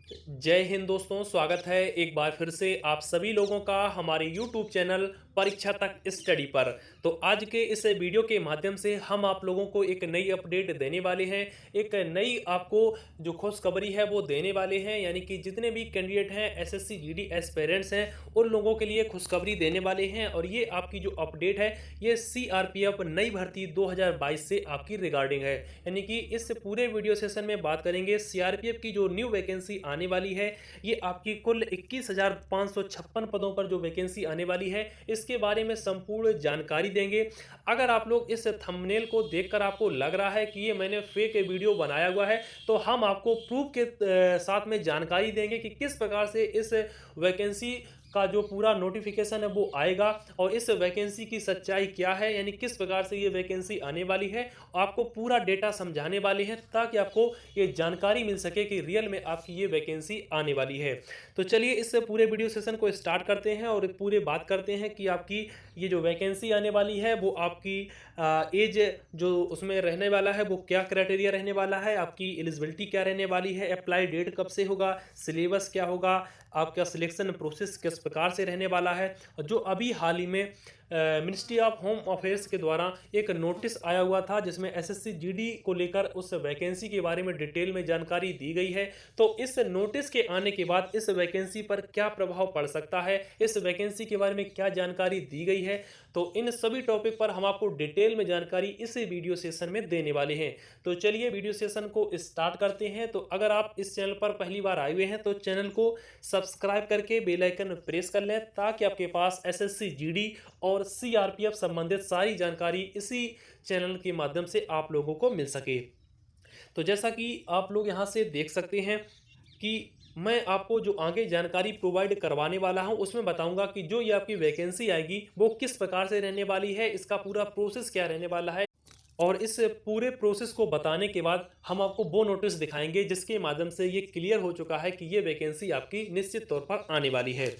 जय हिंद दोस्तों, स्वागत है एक बार फिर से आप सभी लोगों का हमारे YouTube चैनल परीक्षा तक स्टडी पर। तो आज के इस वीडियो के माध्यम से हम आप लोगों को एक नई अपडेट देने वाले हैं। एक नई आपको जो खुशखबरी है वो देने वाले हैं, यानी कि जितने भी कैंडिडेट हैं एसएससी जीडी एस्पिरेंट्स हैं उन लोगों के लिए खुशखबरी देने वाले हैं। और ये आपकी जो अपडेट है ये सीआरपीएफ नई भर्ती 2022 से आपकी रिगार्डिंग है। यानी कि इस पूरे वीडियो सेशन में बात करेंगे सीआरपीएफ की जो न्यू वैकेंसी आने वाली है, ये आपकी कुल 21,556 पदों पर जो वैकेंसी आने वाली है इसके बारे में संपूर्ण जानकारी देंगे। अगर आप लोग इस थंबनेल को देखकर आपको लग रहा है कि ये मैंने फेक वीडियो बनाया हुआ है, तो हम आपको प्रूफ के साथ में जानकारी देंगे कि किस प्रकार से इस वैकेंसी का जो पूरा नोटिफिकेशन है वो आएगा और इस वैकेंसी की सच्चाई क्या है, यानी किस प्रकार से ये वैकेंसी आने वाली है। आपको पूरा डेटा समझाने वाले हैं ताकि आपको ये जानकारी मिल सके कि रियल में आपकी ये वैकेंसी आने वाली है। तो चलिए इस पूरे वीडियो सेशन को स्टार्ट करते हैं और पूरे बात करते हैं कि आपकी ये जो वैकेंसी आने वाली है वो आपकी एज जो उसमें रहने वाला है वो क्या क्राइटेरिया रहने वाला है, आपकी एलिजिबिलिटी क्या रहने वाली है, अप्लाई डेट कब से होगा, सिलेबस क्या होगा, आपका सिलेक्शन प्रोसेस किस प्रकार से रहने वाला है। जो अभी हाल ही में मिनिस्ट्री ऑफ होम अफेयर्स के द्वारा एक नोटिस आया हुआ था जिसमें एसएससी जीडी को लेकर उस वैकेंसी के बारे में डिटेल में जानकारी दी गई है। तो इस नोटिस के आने के बाद इस वैकेंसी पर क्या प्रभाव पड़ सकता है, इस वैकेंसी के बारे में क्या जानकारी दी गई है, तो इन सभी टॉपिक पर हम आपको डिटेल में जानकारी इस वीडियो सेशन में देने वाले हैं। तो चलिए वीडियो सेशन को स्टार्ट करते हैं। तो अगर आप इस चैनल पर पहली बार आए हुए हैं तो चैनल को सब्सक्राइब करके बेल आइकन प्रेस कर लें ताकि आपके पास एसएससी जीडी और सीआरपीएफ संबंधित सारी जानकारी इसी चैनल के माध्यम से आप लोगों को मिल सके। तो जैसा कि आप लोग यहाँ से देख सकते हैं कि मैं आपको जो आगे जानकारी प्रोवाइड करवाने वाला हूं उसमें बताऊंगा कि जो ये आपकी वैकेंसी आएगी वो किस प्रकार से रहने वाली है, इसका पूरा प्रोसेस क्या रहने वाला है। और इस पूरे प्रोसेस को बताने के बाद हम आपको वो नोटिस दिखाएंगे जिसके माध्यम से ये क्लियर हो चुका है कि ये वैकेंसी आपकी निश्चित तौर पर आने वाली है।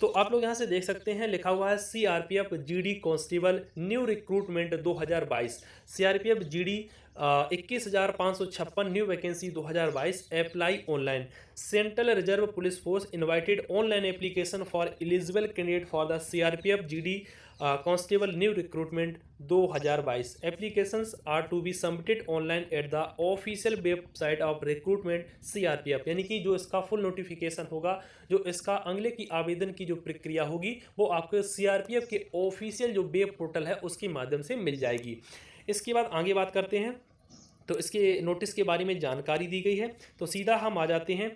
तो आप लोग यहाँ से देख सकते हैं लिखा हुआ है CRPF GD constable new recruitment 2022। CRPF GD 21,556 new vacancy 2022 apply online. Central reserve police force invited online application for eligible candidate for the CRPF GD constable new recruitment 2022। Applications are to be submitted online at the official website of recruitment CRPF. यानी कि जो इसका full notification होगा, जो इसका अगले की आवेदन की जो प्रक्रिया होगी वो आपको सीआरपीएफ के ऑफिशियल जो वेब पोर्टल है उसके माध्यम से मिल जाएगी। इसके बाद आगे बात करते हैं। तो इसके नोटिस के बारे में जानकारी दी गई है। तो सीधा हम आ जाते हैं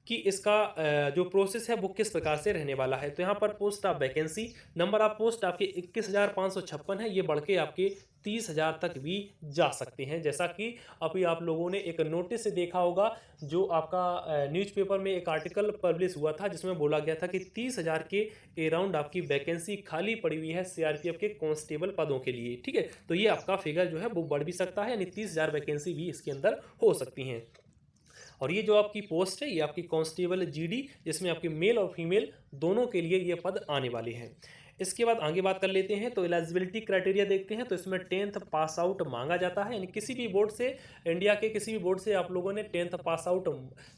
कि इसका जो प्रोसेस है वो किस प्रकार से रहने वाला है। तो यहाँ पर post of vacancy, number of post आपके 21,556 है, ये बढ़ के आपके 30,000 तक भी जा सकते हैं। जैसा कि अभी आप लोगों ने एक नोटिस से देखा होगा, जो आपका न्यूज़पेपर में एक आर्टिकल पब्लिश हुआ था जिसमें बोला गया था कि 30,000 के अराउंड आपकी वैकेंसी खाली पड़ी हुई है सीआरपीएफ के कांस्टेबल पदों के लिए। ठीक है, तो ये आपका फिगर जो है वो बढ़ भी सकता है, यानी 30,000 वैकेंसी भी इसके अंदर हो सकती हैं। और ये जो आपकी पोस्ट है ये आपकी कांस्टेबल जीडी, जिसमें आपके मेल और फीमेल दोनों के लिए ये पद आने वाले हैं। इसके बाद आगे बात कर लेते हैं। तो एलिजिबिलिटी क्राइटेरिया देखते हैं। तो इसमें 10th पास आउट मांगा जाता है, यानी किसी भी बोर्ड से, इंडिया के किसी भी बोर्ड से आप लोगों ने 10th पास आउट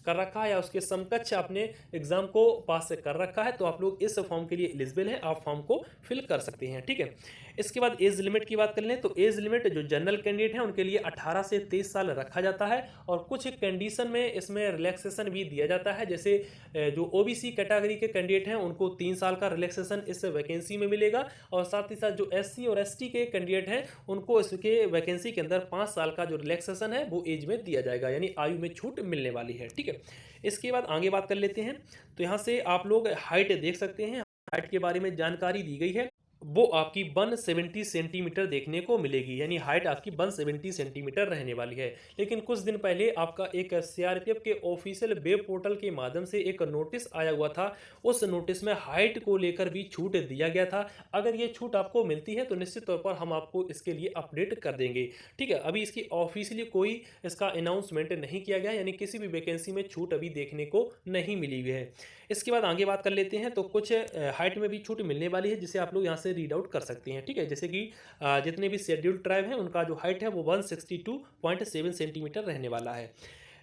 कर रखा है या उसके समकक्ष आपने एग्जाम को पास कर रखा है तो आप लोग इस फॉर्म के लिए एलिजिबल हैं, आप फॉर्म को फिल कर सकते हैं। ठीक है, इसके बाद एज लिमिट की बात कर लें। तो एज लिमिट जो जनरल कैंडिडेट हैं उनके लिए 18 से 23 साल रखा जाता है और कुछ कंडीशन में इसमें रिलैक्सेशन भी दिया जाता है। जैसे जो ओबीसी कैटेगरी के कैंडिडेट हैं उनको 3 साल का रिलैक्सेशन इस वैकेंसी में मिलेगा और साथ ही साथ जो एससी और एसटी के कैंडिडेट हैं उनको इसके वैकेंसी के अंदर 5 साल का जो रिलैक्सेशन है वो एज में दिया जाएगा, यानी आयु में छूट मिलने वाली है। ठीक है, इसके बाद आगे बात कर लेते हैं। तो यहाँ से आप लोग हाइट देख सकते हैं, हाइट के बारे में जानकारी दी गई है, वो आपकी 170 सेंटीमीटर देखने को मिलेगी, यानी हाइट आपकी 170 सेंटीमीटर रहने वाली है। लेकिन कुछ दिन पहले आपका एक सीआरपीएफ के ऑफिशियल वेब पोर्टल के माध्यम से एक नोटिस आया हुआ था, उस नोटिस में हाइट को लेकर भी छूट दिया गया था। अगर ये छूट आपको मिलती है तो निश्चित तौर पर हम आपको इसके लिए अपडेट कर देंगे। ठीक है, अभी इसकी ऑफिशियली कोई इसका अनाउंसमेंट नहीं किया गया, यानी किसी भी वैकेंसी में छूट अभी देखने को नहीं मिली हुई है। इसके बाद आगे बात कर लेते हैं। तो कुछ हाइट में भी छूट मिलने वाली है जिसे आप लोग यहाँ से रीड आउट कर सकते हैं। ठीक है, जैसे कि जितने भी शेड्यूल्ड ट्राइब हैं उनका जो हाइट है वो 162.7 सेंटीमीटर रहने वाला है।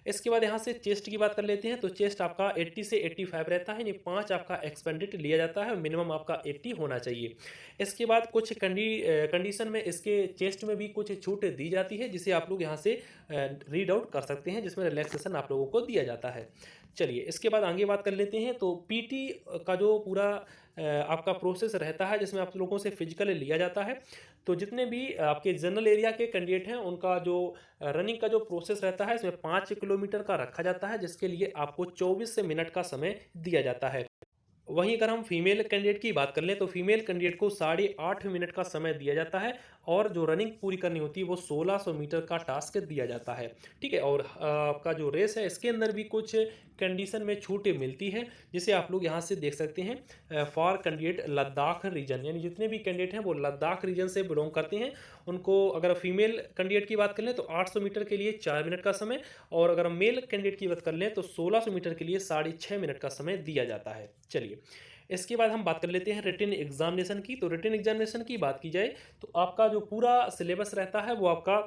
इसके बाद यहाँ से चेस्ट की बात कर लेते हैं। तो चेस्ट आपका 80 से 85 रहता है, यानी 5 आपका एक्सपेंडेड लिया जाता है और मिनिमम आपका 80 होना चाहिए। इसके बाद कुछ कंडीशन में इसके चेस्ट में भी कुछ छूट दी जाती है, जिसे आप लोग यहाँ से रीड आउट कर सकते हैं, जिसमें रिलैक्सेशन आप लोगों को दिया जाता है। चलिए इसके बाद आगे बात कर लेते हैं। तो पीटी का जो पूरा आपका प्रोसेस रहता है, जिसमें आप लोगों से फिजिकल लिया जाता है। तो जितने भी आपके जनरल एरिया के कैंडिडेट हैं, उनका जो रनिंग का जो प्रोसेस रहता है, इसमें 5 किलोमीटर का रखा जाता है, जिसके लिए आपको 24 मिनट का समय दिया जाता है। वहीं अगर हम फीमेल कैंडिडेट की बात कर लें, तो फीमेल कैंडिडेट को 8.5 मिनट का समय दिया जाता है, और जो रनिंग पूरी करनी होती है वो 1600 मीटर का टास्क दिया जाता है। ठीक है, और आपका जो रेस है, इसके अंदर भी कुछ कंडीशन में छूटें मिलती हैं, जिसे आप लोग यहाँ से देख सकते हैं। फॉर कैंडिडेट लद्दाख रीजन, यानी जितने भी कैंडिडेट हैं वो लद्दाख रीजन से बिलोंग करते हैं, उनको अगर फीमेल कैंडिडेट की बात कर लें तो 800 मीटर के लिए 4 मिनट का समय, और अगर मेल कैंडिडेट की बात कर लें तो 1600 मीटर के लिए 6.5 मिनट का समय दिया जाता है। चलिए इसके बाद हम बात कर लेते हैं रिटन एग्जामिनेशन की। तो रिटन एग्जामिनेशन की बात की जाए, तो आपका जो पूरा सिलेबस रहता है वो आपका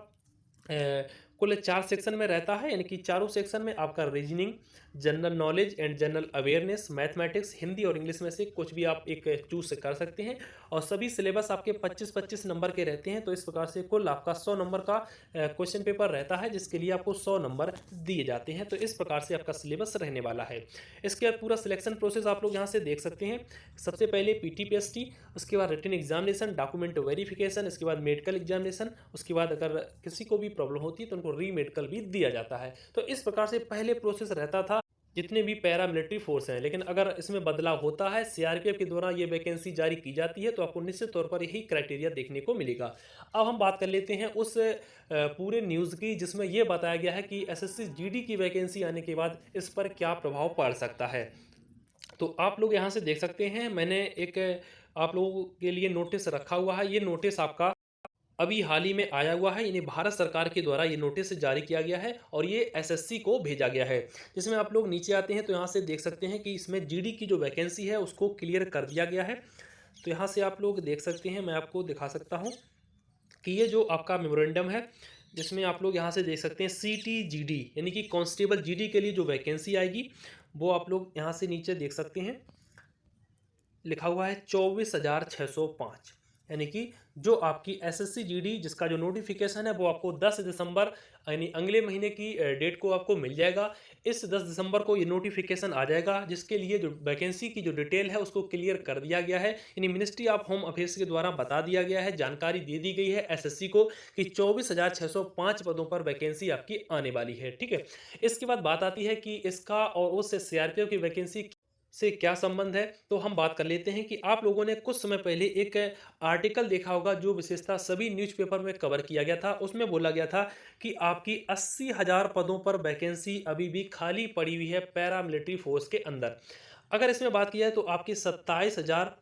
कुल 4 सेक्शन में रहता है, यानी कि चारों सेक्शन में आपका reasoning, general knowledge and general awareness, mathematics, Hindi और इंग्लिश में से कुछ भी आप एक चूज कर सकते हैं, और सभी सिलेबस आपके 25-25 नंबर के रहते हैं। तो इस प्रकार से कुल आपका 100 नंबर का क्वेश्चन पेपर रहता है, जिसके लिए आपको 100 नंबर दिए जाते हैं। तो इस प्रकार से आपका सिलेबस रहने वाला है। इसके बाद पूरा सिलेक्शन प्रोसेस आप लोग यहाँ से देख सकते हैं। सबसे पहले पीटी-पीएसटी, उसके बाद रिटन एग्जामिनेशन, डॉक्यूमेंट वेरिफिकेशन, इसके बाद मेडिकल एग्जामिनेशन, उसके बाद अगर किसी को भी प्रॉब्लम होती है तो उनको री मेडिकल भी दिया जाता है। तो इस प्रकार से पहले प्रोसेस रहता था जितने भी पैरामिलिट्री फोर्स हैं। लेकिन अगर इसमें बदलाव होता है, सीआरपीएफ के द्वारा ये वैकेंसी जारी की जाती है, तो आपको निश्चित तौर पर यही क्राइटेरिया देखने को मिलेगा। अब हम बात कर लेते हैं उस पूरे न्यूज़ की, जिसमें यह बताया गया है कि एसएससी जीडी की वैकेंसी आने के बाद इस पर क्या प्रभाव पड़ सकता है। तो आप लोग यहाँ से देख सकते हैं, मैंने एक आप लोगों के लिए नोटिस रखा हुआ है। ये नोटिस आपका अभी हाल ही में आया हुआ है, यानी भारत सरकार के द्वारा ये नोटिस जारी किया गया है और ये एसएससी को भेजा गया है। जिसमें आप लोग नीचे आते हैं तो यहाँ से देख सकते हैं कि इसमें जीडी की जो वैकेंसी है उसको क्लियर कर दिया गया है। तो यहाँ से आप लोग देख सकते हैं, मैं आपको दिखा सकता हूँ कि ये जो आपका मेमोरेंडम है, जिसमें आप लोग यहाँ से देख सकते हैं सीटी जीडी, यानी कि कांस्टेबल जीडी के लिए जो वैकेंसी आएगी वो आप लोग यहाँ से नीचे देख सकते हैं, लिखा हुआ है 24,605, यानी कि जो आपकी एसएससी जीडी जिसका जो नोटिफिकेशन है वो आपको 10 दिसंबर यानी अगले महीने की डेट को आपको मिल जाएगा। इस 10 दिसंबर को ये नोटिफिकेशन आ जाएगा, जिसके लिए जो वैकेंसी की जो डिटेल है उसको क्लियर कर दिया गया है, यानी मिनिस्ट्री ऑफ होम अफेयर्स के द्वारा बता दिया गया है, जानकारी दे दी गई है एसएससी को कि 24,605 पदों पर वैकेंसी आपकी आने वाली है। ठीक है, इसके बाद बात आती है कि इसका और उस सीआरपीएफ की वैकेंसी से क्या संबंध है। तो हम बात कर लेते हैं कि आप लोगों ने कुछ समय पहले एक आर्टिकल देखा होगा, जो विशेषता सभी न्यूज़पेपर में कवर किया गया था। उसमें बोला गया था कि आपकी 80,000 पदों पर वैकेंसी अभी भी खाली पड़ी हुई है पैरामिलिट्री फोर्स के अंदर। अगर इसमें बात की जाए तो आपकी 27,000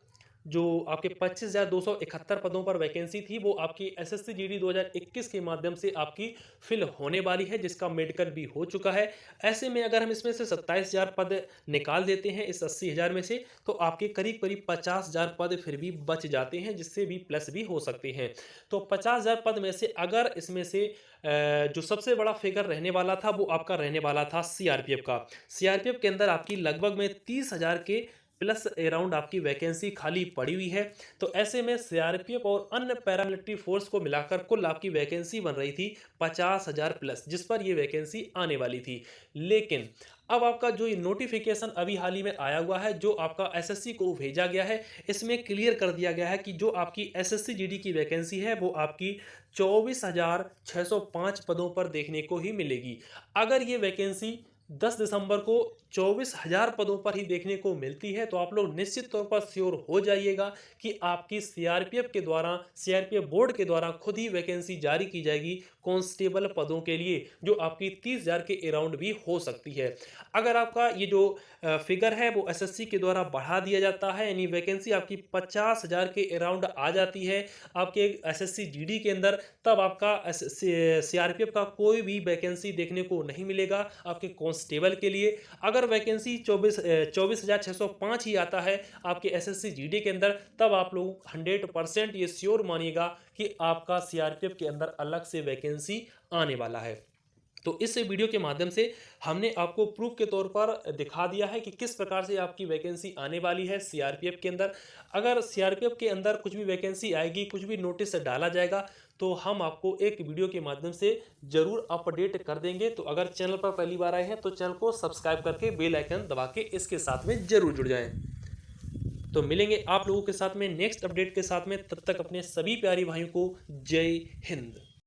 जो आपके 25,271 पदों पर वैकेंसी थी, वो आपकी एसएससी जीडी 2021 के माध्यम से आपकी फिल होने वाली है, जिसका मेडिकल भी हो चुका है। ऐसे में अगर हम इसमें से 27,000 पद निकाल देते हैं इस 80,000 में से, तो आपके करीब करीब 50,000 पद फिर भी बच जाते हैं, जिससे भी प्लस भी हो सकते हैं। तो 50,000 पद में से अगर इसमें से जो सबसे बड़ा फिगर रहने वाला था वो आपका रहने वाला था सीआरपीएफ का। सीआरपीएफ के अंदर आपकी लगभग में 30,000 के प्लस अराउंड आपकी वैकेंसी खाली पड़ी हुई है। तो ऐसे में सीआरपीएफ और अन्य पैरामिलिट्री फोर्स को मिलाकर कुल आपकी वैकेंसी बन रही थी 50,000 प्लस, जिस पर ये वैकेंसी आने वाली थी। लेकिन अब आपका जो ये नोटिफिकेशन अभी हाल ही में आया हुआ है, जो आपका एसएससी को भेजा गया है, इसमें क्लियर कर दिया गया है कि जो आपकी एसएससी जीडी की वैकेंसी है वो आपकी 24,605 पदों पर देखने को ही मिलेगी। अगर ये वैकेंसी 10 दिसंबर को 24,000 पदों पर ही देखने को मिलती है, तो आप लोग निश्चित तौर पर श्योर हो जाइएगा कि आपकी सीआरपीएफ के द्वारा, सीआरपीएफ बोर्ड के द्वारा खुद ही वैकेंसी जारी की जाएगी कांस्टेबल पदों के लिए, जो आपकी 30,000 के अराउंड भी हो सकती है। अगर आपका ये जो फिगर है वो एसएससी के द्वारा बढ़ा दिया जाता है, यानी वैकेंसी आपकी 50,000 के अराउंड आ जाती है आपके एसएससी जीडी के अंदर, तब आपका सीआरपीएफ का कोई भी वैकेंसी देखने को नहीं मिलेगा आपके कांस्टेबल के लिए। अगर वैकेंसी 24,605 ही आता है आपके एसएससी जीडी के अंदर, तब आप लोग 100% ये श्योर मानिएगा कि आपका सीआरपीएफ के अंदर अलग से वैकेंसी आने वाला है। तो इस वीडियो के माध्यम से हमने आपको प्रूफ के तौर पर दिखा दिया है कि किस प्रकार से आपकी वैकेंसी आने वाली है सीआरपीएफ के अंदर। अगर सीआरपीएफ के अंदर कुछ भी वैकेंसी आएगी, कुछ भी नोटिस डाला जाएगा, तो हम आपको एक वीडियो के माध्यम से जरूर अपडेट कर देंगे। तो अगर चैनल पर पहली बार आए हैं तो चैनल को सब्सक्राइब करके बेल आइकन दबा के इसके साथ में जरूर जुड़ जाएं। तो मिलेंगे आप लोगों के साथ में नेक्स्ट अपडेट के साथ में, तब तक अपने सभी प्यारे भाइयों को जय हिंद।